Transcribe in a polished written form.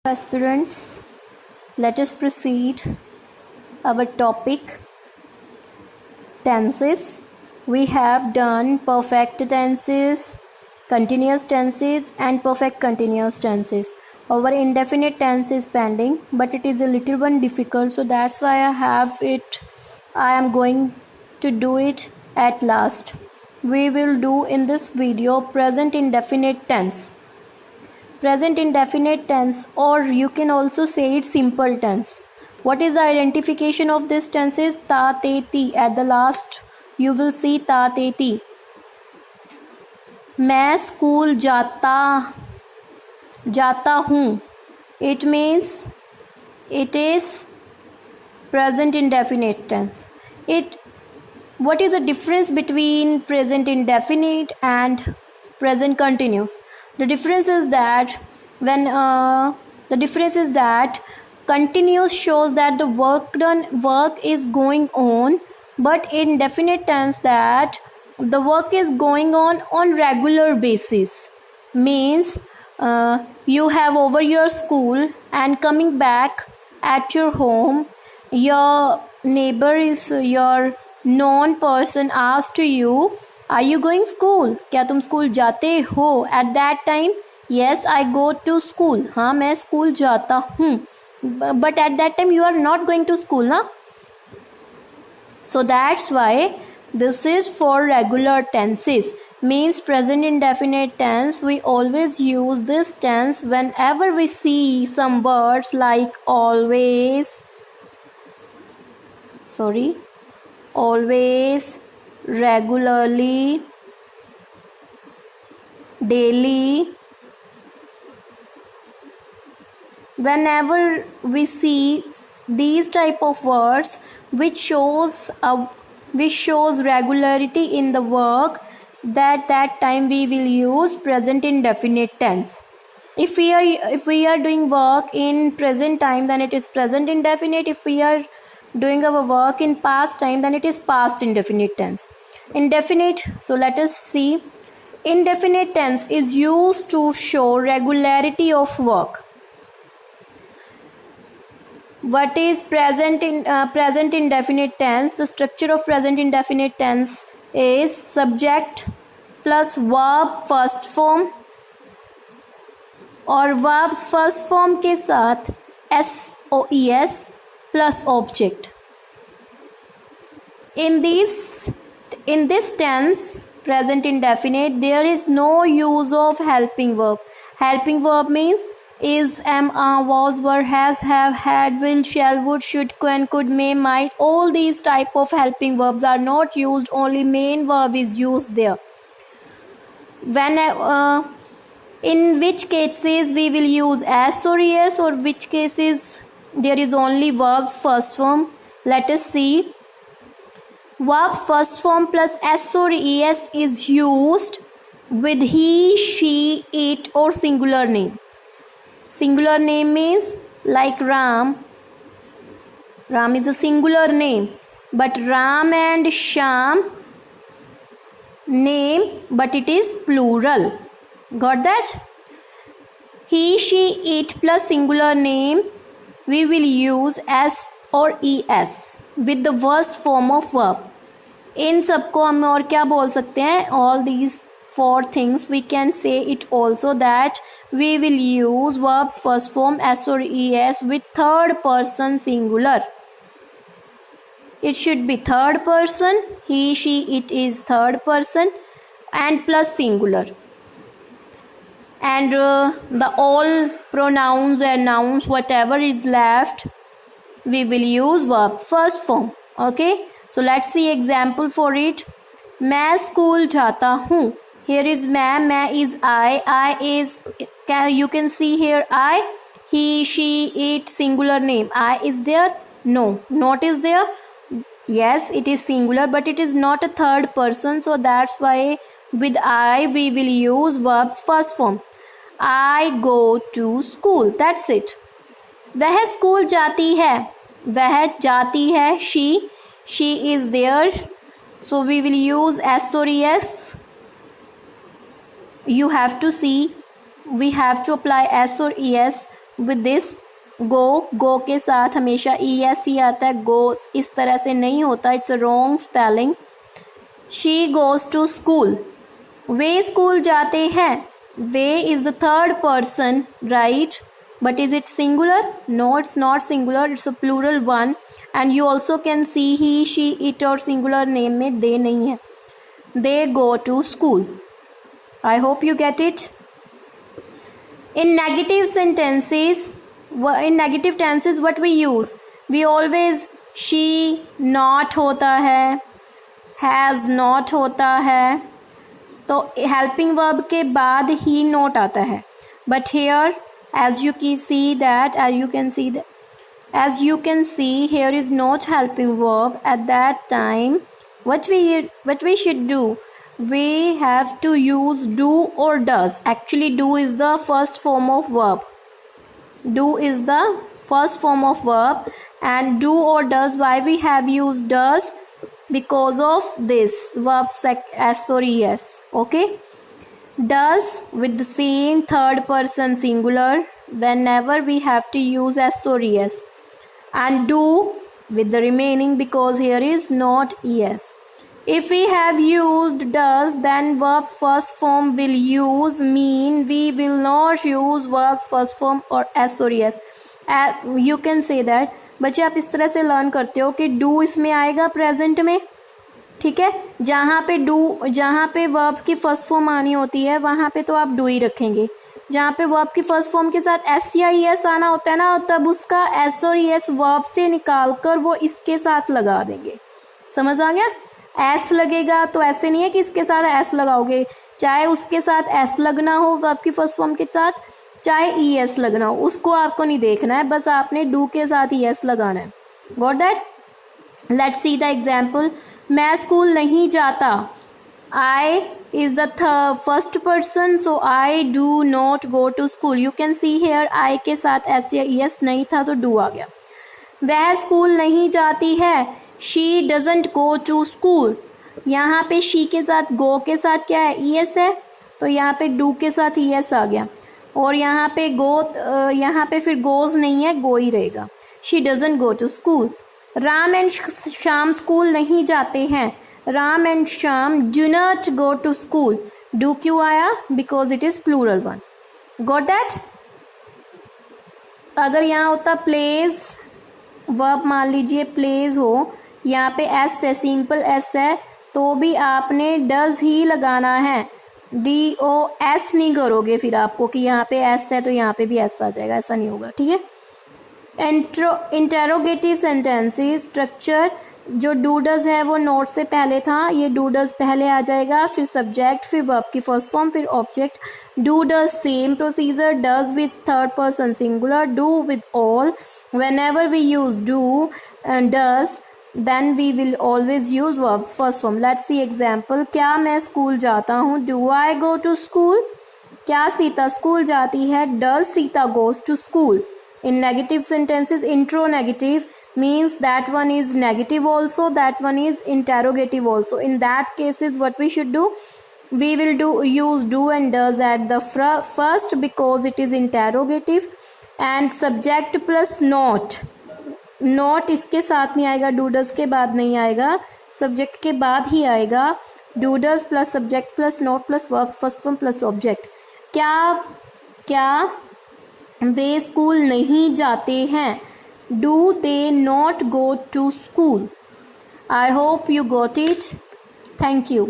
Aspirants, let us proceed our topic tenses. We have done perfect tenses, continuous tenses and perfect continuous tenses. Our indefinite tense is pending, but it is a little one difficult, so that's why I am going to do it at last. We will do in this video present indefinite tense. Present indefinite tense, or you can also say it simple tense. What is the identification of this tense is ta te ti. At the last you will see ta te ti. मैं school जाता हूँ. It means it is present indefinite tense. What is the difference between present indefinite and present continuous? The difference is that continuous shows that the work is going on, but in definite tense that the work is going on regular basis. Means you have over your school and coming back at your home, your neighbor is your known person asked to you, are you going school? क्या तुम school जाते हो? At that time, yes, I go to school. हाँ, मैं school जाता हूँ. But at that time you are not going to school, ना? So that's why this is for regular tenses. Means present indefinite tense. We always use this tense whenever we see some words like always, regularly, daily. Whenever we see these type of words which shows regularity in the work, that time we will use present indefinite tense. If we are doing work in present time, then it is present indefinite. If we are doing our work in past time, then it is past indefinite tense. Indefinite, so let us see. Indefinite tense is used to show regularity of work. What is present indefinite tense? The structure of present indefinite tense is subject plus verb first form, और verbs first form के साथ SOES plus object. In this tense, present indefinite, there is no use of helping verb. Helping verb means is, am, are, was, were, has, have, had, will, shall, would, should, can, could, may, might. All these type of helping verbs are not used. Only main verb is used there. In which cases we will use S or ES, or which cases there is only verbs first form? Let us see. Verbs first form plus S or ES is used with he, she, it or singular name. Singular name means like Ram. Ram is a singular name, but Ram and Sham name, but it is plural. Got that? He, she, it plus singular name we will use S or ES with the first form of verb. इन सबको हम और क्या बोल सकते हैं? All these four things we can say it also that we will use verbs first form S or ES with third person singular. It should be third person. He, she, it is third person and plus singular. And the all pronouns and nouns, whatever is left, we will use verbs first form. Okay, so let's see example for it. मैं school जाता हूँ. Here is मैं is I is, you can see here I, he, she, it, singular name. I is there? No, not is there. Yes, it is singular, but it is not a third person, so that's why with I we will use verbs first form. I go to school. That's it. वह school जाती है. वह जाती है. She is there. So we will use S or ES. You have to see. We have to apply S or ES with this go के साथ हमेशा ES ही आता है, गो इस तरह से नहीं होता, it's a wrong spelling. She goes to school, वे स्कूल जाते हैं, वे is the third person, right, but is it singular? No, it's not singular, it's a plural one, and you also can see he, she, it और singular name में they नहीं है। They go to school. I hope you get it. In negative sentences, in negative tenses what we use? We always she not होता है, has not होता है, तो helping verb के बाद ही not आता है। But here as you can see that here is not helping verb at that time. What we should do, we have to use do or does. Actually do is the first form of verb, and do or does, why we have used does? Because of this verb s or es. Okay, does with the same third person singular whenever we have to use s or es, and do with the remaining because here is not es. If we have used does, then verbs first form will use mean, we will not use verbs first form or s or es. You can say that बच्चे आप इस तरह से learn करते हो कि do इसमें आएगा प्रेजेंट में, ठीक है, जहाँ पे वर्ब की फर्स्ट फॉर्म आनी होती है वहाँ पे तो आप डू ही रखेंगे, जहाँ पे वर्ब की फर्स्ट फॉर्म के साथ एस या ES आना होता है ना, तब उसका एस और ES वर्ब से निकाल कर वो इसके साथ लगा देंगे। समझ आ गया? एस लगेगा तो ऐसे नहीं है कि इसके साथ एस लगाओगे, चाहे उसके साथ एस लगना हो वर्ब की फर्स्ट फॉर्म के साथ, चाहे ES लगना हो, उसको आपको नहीं देखना है, बस आपने डू के साथ ES लगाना है। Got that? Let's see the example. मैं स्कूल नहीं जाता, I is the first person, so I do not go to school. You can see here I के साथ S या ES नहीं था तो do आ गया। वह स्कूल नहीं जाती है, she doesn't go to school। यहाँ पे she के साथ go के साथ क्या है? ES है, तो यहाँ पे do के साथ ES आ गया, और यहाँ पे यहाँ पे फिर goes नहीं है, go ही रहेगा। she doesn't go to school। Ram and Shyam school नहीं जाते हैं, Ram and Shyam do not go to school। do क्यों आया? Because it is plural one. Got that? अगर यहाँ होता प्लेज, वर्ब मान लीजिए प्लेज हो, यहाँ पे एस है, सिंपल एस है, तो भी आपने डज ही लगाना है, DOS नहीं करोगे फिर आपको कि यहाँ पे एस है तो यहाँ पे भी एस आ जाएगा, ऐसा नहीं होगा, ठीक है। इंटेरोगेटिव सेंटेंसेस स्ट्रक्चर, जो डू डज है वो नोट से पहले था, ये डू डज पहले आ जाएगा, फिर सब्जेक्ट, फिर वर्ब की फर्स्ट फॉर्म, फिर object. Do does same procedure, does with third person singular, do with all. whenever we use do and does, then we will always use verb first form। let's see example। क्या मैं school जाता हूँ, do I go to school। क्या Sita school जाती है, does Sita goes to school। in negative sentences, intro negative means that one is negative also, that one is interrogative also। in that cases what we should do, we will use do and does at the first because it is interrogative, and subject plus not इसके साथ नहीं आएगा, do does के बाद नहीं आएगा, subject के बाद ही आएगा। do does plus subject plus not plus verbs first form plus object। क्या वे स्कूल नहीं जाते हैं, do they not go to school। I hope you got it। Thank you।